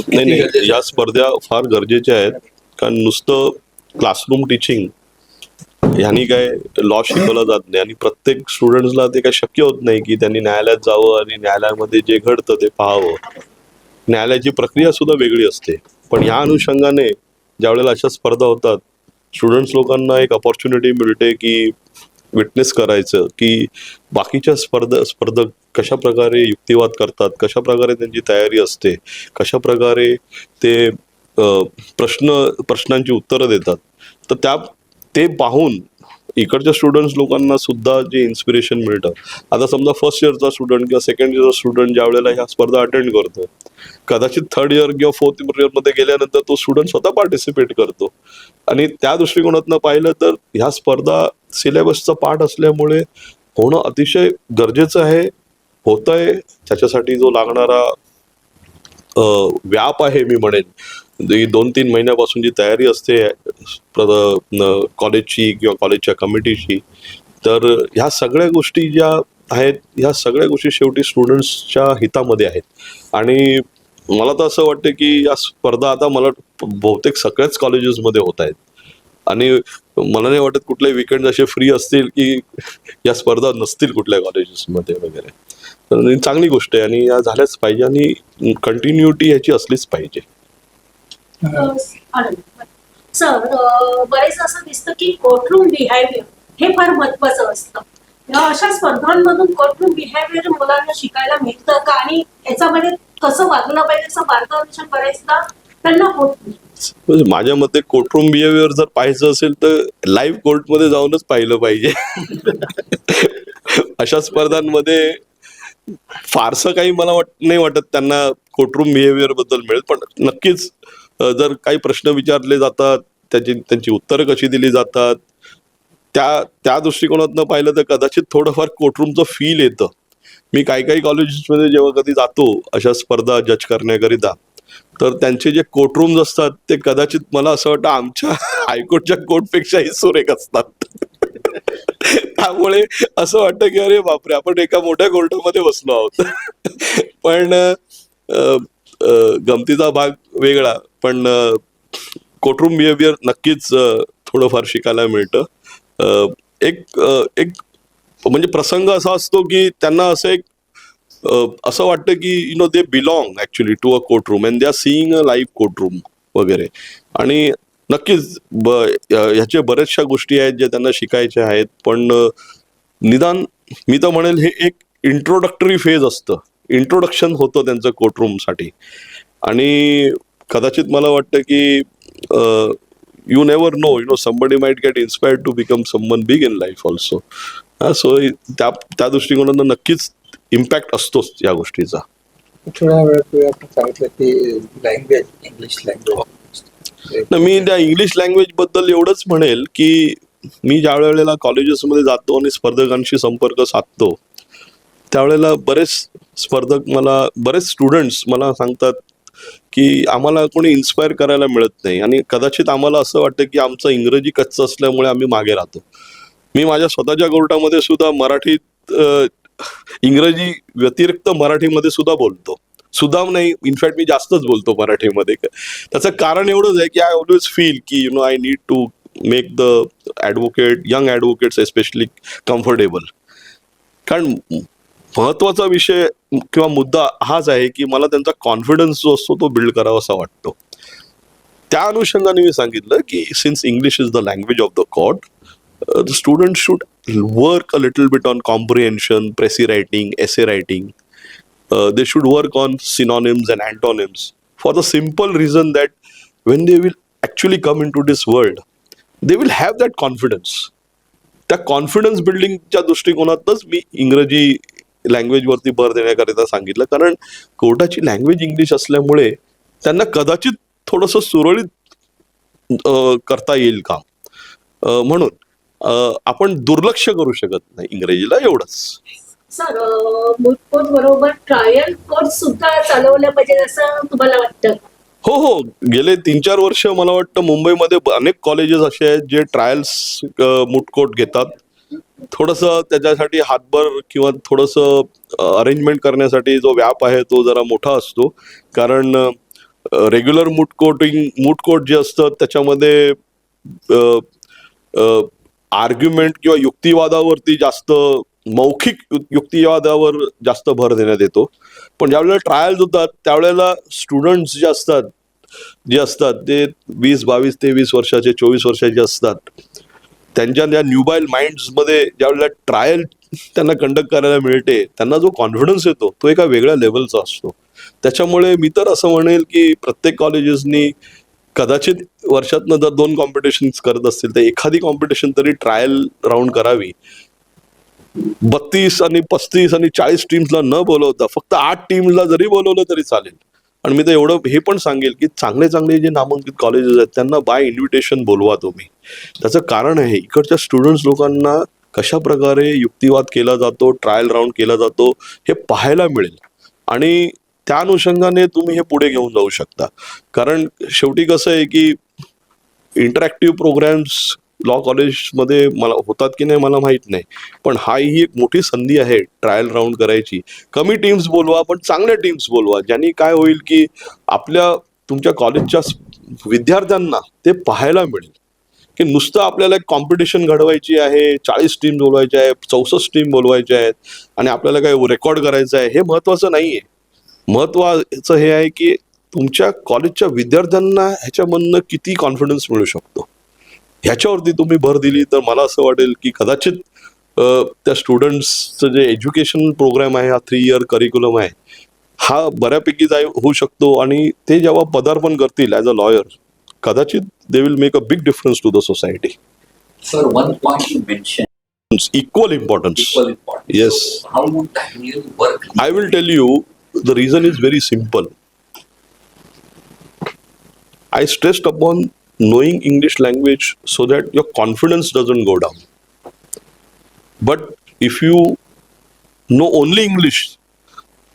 नाही नाही, या स्पर्धा फार गरजेच्या आहेत. कारण नुसतं क्लासरूम टीचिंग ह्यानी काय लॉ शिकवला जात नाही आणि प्रत्येक स्टुडंट्सला ते काय शक्य होत नाही की त्यांनी न्यायालयात जावं आणि न्यायालयामध्ये जे घडतं ते पाहावं. न्यायालयाची प्रक्रिया सुद्धा वेगळी असते. पण ह्या अनुषंगाने ज्या वेळेला अशा स्पर्धा होतात, स्टुडंट्स लोकांना एक अपॉर्च्युनिटी मिळते की विटनेस करायचं की बाकीच्या स्पर्धक कशा प्रकारे युक्तिवाद करतात, कशा प्रकारे त्यांची तयारी असते, कशा प्रकारे ते प्रश्नांची उत्तरं देतात. तर ते पाहून इकडच्या स्टुडंट्स लोकांना सुद्धा जे इन्स्पिरेशन मिळतं. आता समजा फर्स्ट इयरचा स्टुडंट किंवा सेकंड इयरचा स्टुडंट ज्या वेळेला ह्या स्पर्धा अटेंड करतो, कदाचित थर्ड इयर किंवा फोर्थ इयरमध्ये गेल्यानंतर तो स्टुडंट स्वतः पार्टिसिपेट करतो. आणि त्या दृष्टिकोनातनं पाहिलं तर ह्या स्पर्धा सिलेबसचा पार्ट असल्यामुळे होणं अतिशय गरजेचं आहे, होतंय. त्याच्यासाठी जो लागणारा व्याप आहे मी म्हणेन, 2-3 महिन्यापासून जी तयारी असते कॉलेजची किंवा कॉलेजच्या कमिटीची, तर ह्या सगळ्या गोष्टी ज्या आहेत, ह्या सगळ्या गोष्टी शेवटी स्टुडंट्सच्या हितामध्ये आहेत. आणि मला तर असं वाटतं की या स्पर्धा आता मला बहुतेक सगळ्याच कॉलेजेसमध्ये होत आहेत. आणि मला नाही वाटत कुठले विकेंड असे फ्री असतील की या स्पर्धा नसतील कुठल्या कॉलेजेसमध्ये वगैरे. तर चांगली गोष्ट आहे आणि या झाल्याच पाहिजे आणि कंटिन्युटी याची असलीच पाहिजे. सर, बरेच असं दिसतं की कोर्टरूम बिहेवियर हे फार महत्वाचं असतं. अशा स्पर्धांमधून कोर्टरूम बिहेवियर मुलांना शिकायला मिळतं का, आणि याच्यामध्ये कसं वागलं पाहिजे असं मार्गदर्शन करायचं त्यांना होत नाही? म्हणजे माझ्या मते कोर्टरूम बिहेवियर जर पाहायचं असेल तर लाईव्ह कोर्टमध्ये जाऊनच पाहिलं पाहिजे. अशा स्पर्धांमध्ये फारसं काही मला नाही वाटत त्यांना कोर्टरूम बिहेवियर बद्दल मिळेल. पण नक्कीच जर काही प्रश्न विचारले जातात, त्यांची उत्तरं कशी दिली जातात, त्या दृष्टिकोनातनं पाहिलं तर कदाचित थोडंफार कोर्टरूमचं फील येतं. मी काही कॉलेजेसमध्ये जेव्हा कधी जातो अशा स्पर्धा जज करण्याकरिता, तर त्यांचे जे कोर्टरूम्स असतात ते कदाचित मला असं वाटतं आमच्या हायकोर्टच्या कोर्टपेक्षाही सुरेख असतात. त्यामुळे असं वाटतं की अरे बापरे, आपण एका मोठ्या कोर्टामध्ये बसलो आहोत. पण गमतीचा भाग वेगळा. पण कोर्टरूम बिहेवियर नक्कीच थोडंफार शिकायला मिळतं. एक म्हणजे प्रसंग असा असतो की त्यांना असं वाटतं की they belong actually to a courtroom and they are seeing a live courtroom वगैरे. आणि नक्कीच ह्याच्या बऱ्याचशा गोष्टी आहेत ज्या त्यांना शिकायच्या आहेत. पण निदान मी तर म्हणेल हे एक इंट्रोडक्टरी फेज असतं, इंट्रोडक्शन होतं त्यांचं कोर्टरूमसाठी. आणि कदाचित मला वाटतं की you never know somebody might get inspired to become someone big in life also. So त्या दृष्टिकोनानं नक्कीच इम्पॅक्ट असतोच या गोष्टीचा. थोड्या वेळापूर्वी आपण सांगितलं की लँग्वेज, इंग्लिश लँग्वेज. मी त्या इंग्लिश लँग्वेज बद्दल एवढंच म्हणेल की मी ज्या वेळेला कॉलेजेसमध्ये जातो आणि स्पर्धकांशी संपर्क साधतो त्यावेळेला बरेच स्टुडंट्स मला सांगतात की आम्हाला कोणी इन्स्पायर करायला मिळत नाही आणि कदाचित आम्हाला असं वाटतं की आमचं इंग्रजी कच्चं असल्यामुळे आम्ही मागे राहतो. मी माझ्या स्वतःच्या कोर्टामध्ये सुद्धा मराठीत इंग्रजी व्यतिरिक्त मराठीमध्ये सुद्धा बोलतो. सुद्धा नाही, इनफॅक्ट मी जास्तच बोलतो मराठीमध्ये. त्याचं कारण एवढंच आहे की आय ऑलवेज फील की I need to make the young advocates especially comfortable. कारण महत्वाचा विषय किंवा मुद्दा हाच आहे की मला त्यांचा कॉन्फिडन्स जो असतो तो बिल्ड करावा असा वाटतो. त्या अनुषंगाने मी सांगितलं की since English is the language of the court, the students should work a little bit on comprehension, précis writing, essay writing. They should work on synonyms and antonyms for the simple reason that when they will actually come into this world, they will have that confidence. त्या confidence बिल्डिंगच्या दृष्टिकोनातच मी इंग्रजी लँग्वेजवरती भर देण्याकरिता सांगितलं. कारण कोर्टाची language English असल्यामुळे त्यांना कदाचित थोडंसं सुरळीत करता येईल काम. म्हणून आपण दुर्लक्ष करू शकत नाही इंग्रजीला, एवढंच. सर, मूट कोर्ट बरोबर ट्रायल कोर्ट सुद्धा चालवल्या पाहिजे असं तुम्हाला वाटतं? हो, गेले 3-4 वर्ष मला वाटतं मुंबईमध्ये अनेक कॉलेजेस असे आहेत जे ट्रायल्स मूट कोर्ट घेतात. थोडंसं त्याच्यासाठी हातभर किंवा थोडंसं अरेंजमेंट करण्यासाठी जो व्याप आहे तो जरा मोठा असतो. कारण रेग्युलर मूट कोर्ट जे असतं त्याच्यामध्ये आर्ग्युमेंट किंवा युक्तिवादावरती जास्त, मौखिक युक्तिवादावर जास्त भर देण्यात येतो. पण ज्यावेळेला ट्रायल्स होतात त्यावेळेला स्टुडंट्स जे असतात ते 20, 22, 23 वर्षाचे, 24 वर्षाचे असतात. त्यांच्या त्या न्यूबाईल माइंड्समध्ये ज्यावेळेला ट्रायल त्यांना कंडक्ट करायला मिळते त्यांना जो कॉन्फिडन्स येतो तो एका वेगळ्या लेवलचा असतो. त्याच्यामुळे मी तर असं म्हणेल की प्रत्येक कॉलेजेसनी कदाचित वर्षातनं जर 2 कॉम्पिटिशन करत असतील तर एखादी कॉम्पिटिशन तरी ट्रायल राऊंड करावी. 32 आणि 35 आणि 40 टीम्सला न बोलवता फक्त 8 टीम्सला जरी बोलवलं तरी चालेल. आणि मी तर एवढं हे पण सांगेल की चांगले चांगले जे नामांकित कॉलेजेस आहेत त्यांना बाय इन्व्हिटेशन बोलवा तुम्ही. त्याचं कारण आहे इकडच्या स्टुडंट्स लोकांना कशा प्रकारे युक्तिवाद केला जातो, ट्रायल राऊंड केला जातो हे पाहायला मिळेल आणि त्या अनुषंगाने तुम्ही हे पुढे घेऊन जाऊ शकता. कारण शेवटी कसं आहे की इंटरॅक्टिव्ह प्रोग्राम्स लॉ कॉलेजमध्ये मला होतात की नाही मला माहीत नाही, पण ही एक मोठी संधी आहे ट्रायल राऊंड करायची. कमी टीम्स बोलवा पण चांगल्या टीम्स बोलवा, ज्यांनी काय होईल की तुमच्या कॉलेजच्या विद्यार्थ्यांना ते पाहायला मिळेल की नुसतं आपल्याला एक कॉम्पिटिशन घडवायची आहे, 40 टीम बोलवायच्या आहेत, 64 टीम बोलवायच्या आहेत आणि आपल्याला काय रेकॉर्ड करायचं आहे, हे महत्वाचं नाहीये. महत्वाचं हे आहे की तुमच्या कॉलेजच्या विद्यार्थ्यांना ह्याच्यामधनं किती कॉन्फिडन्स मिळू शकतो ह्याच्यावरती तुम्ही भर दिली तर मला असं वाटेल की कदाचित त्या स्टुडंट्सचं जे एज्युकेशन प्रोग्राम आहे, हा 3 इयर करिक्युलम आहे, हा बऱ्यापैकी होऊ शकतो आणि ते जेव्हा पदार्पण करतील ॲज अ लॉयर कदाचित they will make a big difference to the society. Sir, one point you mentioned, Equal importance. equal importance. Yes. So how would that really work? I will tell you, the reason is very simple. I stressed upon knowing English language so that your confidence doesn't go down. But if you know only English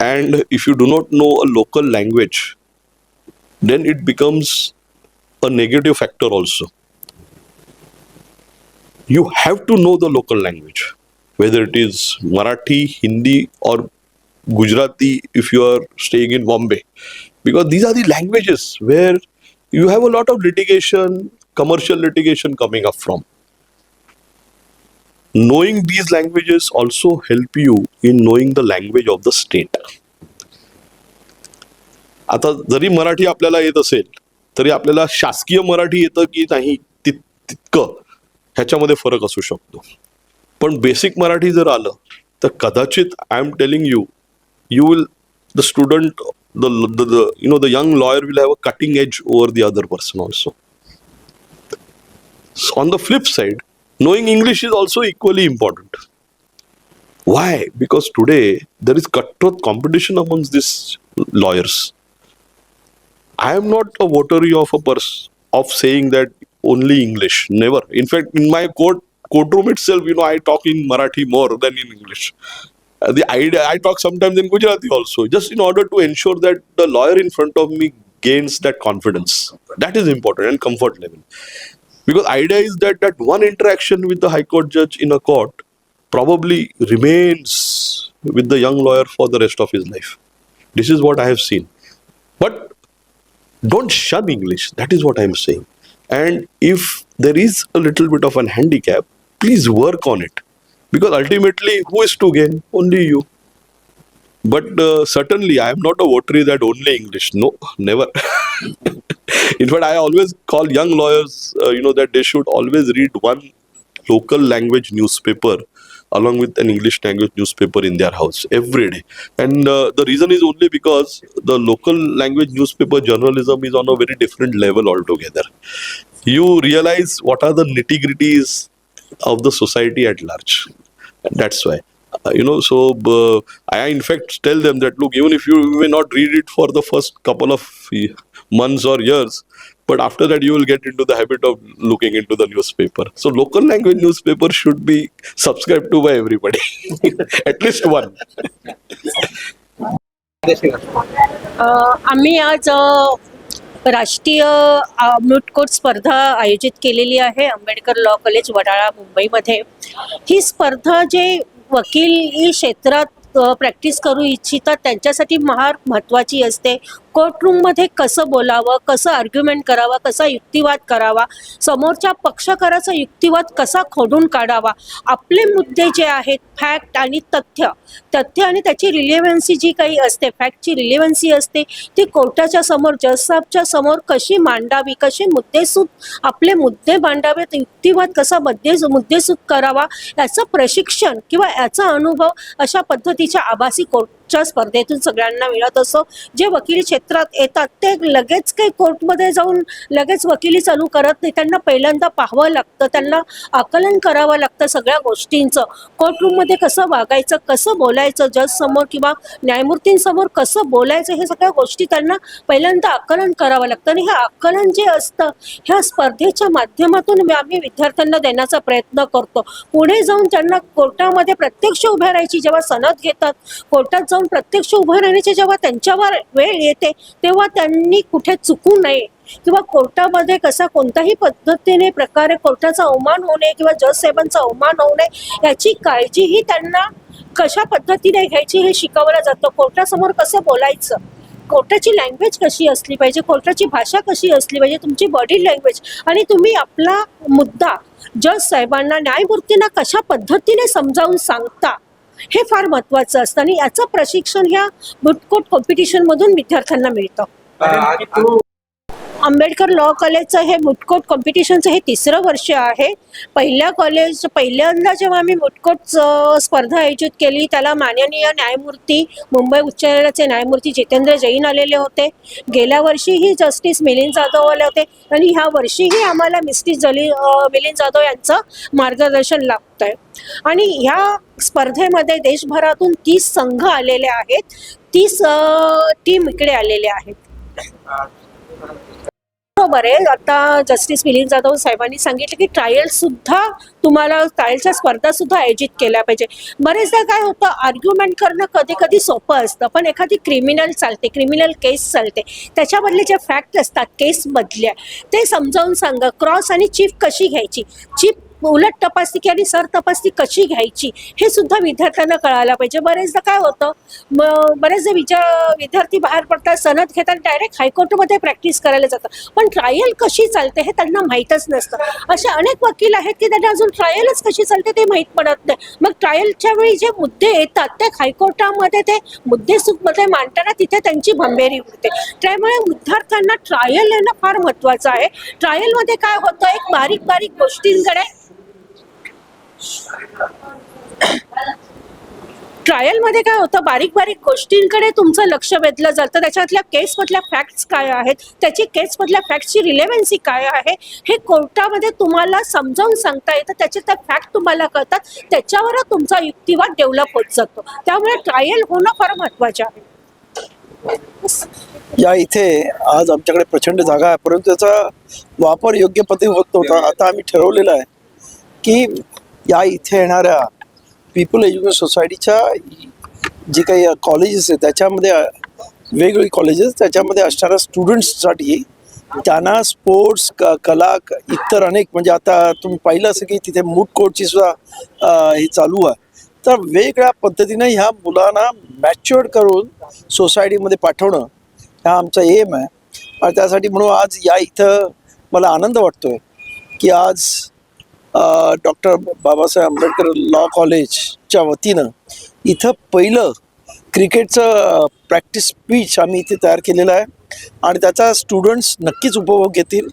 and if you do not know a local language, then it becomes a negative factor also. You have to know the local language, whether it is Marathi, Hindi or Gujarati if you are staying in Bombay, because these are the languages where you have a lot of litigation, commercial litigation coming up from. Knowing these languages also help you in knowing the language of the state. आता जरी मराठी आपल्याला येत असेल तरी आपल्याला शासकीय मराठी येतं की नाही तितकं ह्याच्यामध्ये फरक असू शकतो. पण बेसिक मराठी जर आलं तर कदाचित I am telling you will the student the young lawyer will have a cutting edge over the other person also. So on the flip side, knowing English is also equally important. Why? Because today there is cutthroat competition amongst these lawyers. I am not a votary of of saying that only English. Never. In fact, in my courtroom itself, I talk in Marathi more than in English. The idea I talk sometimes in Gujarati also, just in order to ensure that the lawyer in front of me gains that confidence. That is important, and comfort level. Because idea is that one interaction with the High Court judge in a court probably remains with the young lawyer for the rest of his life. This is what I have seen. But don't shun English. That is what I am saying. And if there is a little bit of an handicap, please work on it. Because ultimately, who is to gain? Only you. But certainly, I am not a votary that only English. No, never. In fact, I always call young lawyers, that they should always read one local language newspaper along with an English language newspaper in their house every day. And the reason is only because the local language newspaper journalism is on a very different level altogether. You realize what are the nitty-gritties of the society at large. And that's why. I in fact tell them that, look, even if you may not read it for the first couple of months or years, but after that you will get into the habit of looking into the newspaper. So local language newspaper should be subscribed to by everybody. At least one. आम्ही आज राष्ट्रीय moot court स्पर्धा आयोजित केलेली आहे Ambedkar law college Wadala मुंबईमध्ये. ही स्पर्धा जे वकील क्षेत्रात प्रॅक्टिस करू इच्छितात त्यांच्यासाठी फार महत्त्वाची असते. कोर्टरूममध्ये कसं बोलावं, कसं आर्ग्युमेंट करावा, कसा युक्तिवाद करावा, समोरच्या पक्षकाराचा युक्तिवाद कसा खोडून काढावा, आपले मुद्दे जे आहेत फॅक्ट आणि तथ्य आणि त्याची रिलेव्हन्सी जी काही असते, फॅक्टची रिलेव्हन्सी असते, ती कोर्टाच्या समोर जजसाहेबच्या समोर कशी मांडावी, कसे मुद्देसूद आपले मुद्दे मांडावेत, युक्तिवाद कसा मुद्देसूद करावा, याचं प्रशिक्षण किंवा याचा अनुभव अशा पद्धतीच्या आभासी कोर्टच्या स्पर्धेतून सगळ्यांना मिळत असतो. जे वकिली क्षेत्रात येतात ते लगेच काही कोर्टमध्ये जाऊन लगेच वकिली चालू करत नाही. त्यांना पहिल्यांदा पाहावं लागतं, त्यांना आकलन करावं लागतं सगळ्या गोष्टींचं. कोर्टरूममध्ये कसं वागायचं, कसं बोलायचं, जज समोर किंवा न्यायमूर्तींसमोर कसं बोलायचं, हे सगळ्या गोष्टी त्यांना पहिल्यांदा आकलन करावं लागतं. आणि हे आकलन जे असतं ह्या स्पर्धेच्या माध्यमातून आम्ही विद्यार्थ्यांना देण्याचा प्रयत्न करतो. पुढे जाऊन त्यांना कोर्टामध्ये प्रत्यक्ष उभ्या राहायची जेव्हा सनद घेतात, कोर्टात जाऊन प्रत्यक्ष उभं राहण्याची जेव्हा त्यांच्यावर वेळ येते तेव्हा त्यांनी कुठे चुकू नये किंवा कोर्टामध्ये कसा कोणत्याही पद्धतीने प्रकारे कोर्टाचा अवमान होऊ नये किंवा जज साहेबांचा अवमान होऊ नये याची काळजीही त्यांना कशा पद्धतीने घ्यायची हे शिकवलं जातं. कोर्टासमोर कसं बोलायचं, कोर्टाची लँग्वेज कशी असली पाहिजे, कोर्टाची भाषा कशी असली पाहिजे, तुमची बॉडी लँग्वेज, आणि तुम्ही आपला मुद्दा जज साहेबांना न्यायमूर्तींना कशा पद्धतीने समजावून सांगता हे फार महत्त्वाचं असतं. आणि याचं प्रशिक्षण ह्या बुटकोट कॉम्पिटिशन मधून विद्यार्थ्यांना मिळतं. आंबेडकर लॉ कॉलेजचं हे मुटकोट कॉम्पिटिशनचं हे 3रं वर्ष आहे. पहिल्यांदा जेव्हा आम्ही मुटकोट स्पर्धा आयोजित केली त्याला माननीय न्यायमूर्ती मुंबई उच्च न्यायालयाचे न्यायमूर्ती जितेंद्र जैन आलेले होते. गेल्या वर्षीही जस्टिस मिलिंद जाधव आले होते आणि ह्या वर्षीही आम्हाला मिलिंद जाधव यांचं मार्गदर्शन लाभत आहे. आणि ह्या स्पर्धेमध्ये देशभरातून 30 संघ आलेले आहेत, 30 टीम इकडे आलेले आहेत. बरोबर आहे. आता जस्टिस मिलिंद जाधव साहेबांनी सांगितलं की ट्रायलच्या स्पर्धा सुद्धा आयोजित केल्या पाहिजे. बरेचदा काय होतं, आर्ग्युमेंट करणं कधी कधी सोपं असतं, पण एखादी क्रिमिनल केस चालते, त्याच्यामधले जे फॅक्ट असतात केस मधल्या ते समजावून सांगा. क्रॉस आणि चीफ कशी घ्यायची, चीफ उलट तपासणी आणि सर तपासणी कशी घ्यायची हे सुद्धा विद्यार्थ्यांना कळायला पाहिजे. बरेचदा काय होतं, बरेचसे विद्यार्थी बाहेर पडतात, सनद घेतात, डायरेक्ट हायकोर्टमध्ये प्रॅक्टिस करायला जातात, पण ट्रायल कशी चालते हे त्यांना माहीतच नसतं. असे अनेक वकील आहेत की त्यांना अजून ट्रायलच कशी चालते ते माहीत पडत नाही. मग ट्रायलच्या वेळी जे मुद्दे येतात ते हायकोर्टामध्ये ते मुद्देसूदमध्ये मांडताना तिथे त्यांची भंबेरी उडते. त्यामुळे विद्यार्थ्यांना ट्रायल येणं फार महत्त्वाचं आहे. ट्रायलमध्ये काय होतं, एक बारीक बारीक गोष्टींकडे ट्रायलमध्ये काय होतं, बारीक बारीक गोष्टींकडे तुमचं लक्ष वेधलं जातं. त्याच्यातल्या केसमधल्या फॅक्ट्स काय आहेत, त्याची केसमधल्या फॅक्ट्सची रिलेव्हन्सी काय आहे, हे कोर्टामध्ये तुम्हाला समजावून सांगता येतं. त्याचे त्या फॅक्ट तुम्हाला कळतात, त्याच्यावर तुमचा युक्तिवाद डेव्हलप होत जातो. त्यामुळे ट्रायल होणं फार महत्वाचे आहे. या इथे आज आमच्याकडे प्रचंड जागा आहे, परंतु त्याचा वापर योग्य पद्धतीने होत नव्हता. आता आम्ही ठरवलेलं आहे की या इथे येणाऱ्या पीपल एज्युकेशन सोसायटीच्या जी काही कॉलेजेस आहेत त्याच्यामध्ये वेगवेगळी कॉलेजेस त्याच्यामध्ये असणाऱ्या स्टुडंट्ससाठी त्यांना स्पोर्ट्स कला इतर अनेक म्हणजे आता तुम्ही पाहिलं असेल की तिथे मूड कोर्टची सुद्धा हे चालू आहे. तर वेगवेगळ्या पद्धतीनं ह्या मुलांना मॅच्युअर्ड करून सोसायटीमध्ये पाठवणं हा आमचा एम आहे. आणि त्यासाठी म्हणून आज या इथं मला आनंद वाटतोय की आज डॉक्टर बाबासाहेब आंबेडकर लॉ कॉलेजच्या वतीनं इथं पहिलं क्रिकेटचं प्रॅक्टिस पिच आम्ही इथे तयार केलेलं आहे आणि त्याचा स्टुडंट्स नक्कीच उपभोग घेतील.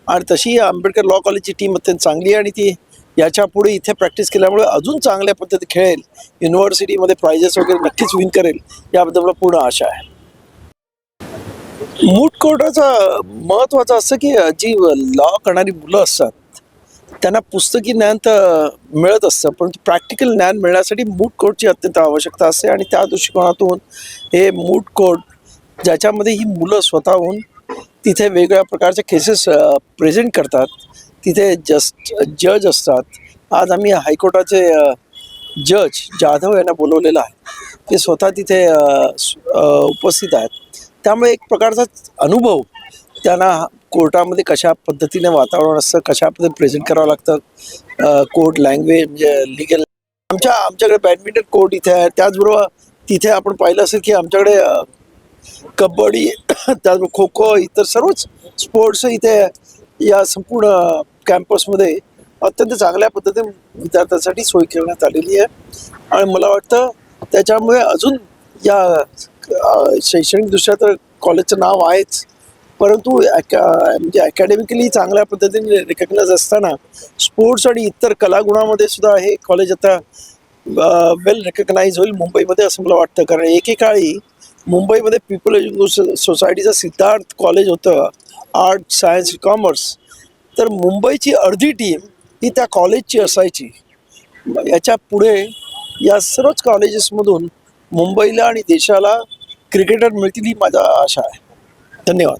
आणि तशी आंबेडकर लॉ कॉलेजची टीम अत्यंत चांगली आहे आणि ती याच्या पुढे इथे प्रॅक्टिस केल्यामुळे अजून चांगल्या पद्धतीने खेळेल, युनिव्हर्सिटीमध्ये प्राइजेस वगैरे नक्कीच विन करेल याबद्दल मला पूर्ण आशा आहे. मूट कोर्टाचं महत्त्वाचं असं की जी लॉ करणारी मुलं असतात त्यांना पुस्तकी ज्ञान तर मिळत असतं, परंतु प्रॅक्टिकल ज्ञान मिळण्यासाठी मूट कोर्टची अत्यंत आवश्यकता असते. आणि त्या दृष्टिकोनातून हे मूट कोर्ट ज्याच्यामध्ये ही मुलं स्वतःहून तिथे वेगवेगळ्या प्रकारचे केसेस प्रेझेंट करतात, तिथे जज असतात. आज आम्ही हायकोर्टाचे जज जाधव यांना बोलवलेलं आहे, ते स्वतः तिथे उपस्थित आहेत. त्यामुळे एक प्रकारचा अनुभव त्यांना कोर्टामध्ये कशा पद्धतीने वातावरण असतं, कशा पद्धतीने प्रेझेंट करावं लागतं, कोर्ट लँग्वेज म्हणजे लिगल. आमच्याकडे बॅडमिंटन कोर्ट इथे आहे. त्याचबरोबर तिथे आपण पाहिलं असेल की आमच्याकडे कबड्डी त्याचबरोबर खो खो इतर सर्वच स्पोर्ट्स इथे या संपूर्ण कॅम्पसमध्ये अत्यंत चांगल्या पद्धतीने विद्यार्थ्यांसाठी सोय करण्यात आलेली आहे. आणि मला वाटतं त्याच्यामुळे अजून या शैक्षणिकदृष्ट्या तर कॉलेजचं नाव आहेच, परंतु म्हणजे अकॅडमिकली चांगल्या पद्धतीने रिकग्नाइज असताना स्पोर्ट्स आणि इतर कलागुणामध्ये सुद्धा हे कॉलेज आता वेल रिकग्नाइज होईल मुंबईमध्ये असं मला वाटतं. कारण एकेकाळी मुंबईमध्ये पीपल एज्युकेशन सोसायटीचं सिद्धार्थ कॉलेज होतं, आर्ट सायन्स कॉमर्स. तर मुंबईची अर्धी टीम ही त्या कॉलेजची असायची. याच्या पुढे या सर्वच कॉलेजेसमधून मुंबईला आणि देशाला क्रिकेटर मिळतील ही माझा आशा आहे. धन्यवाद.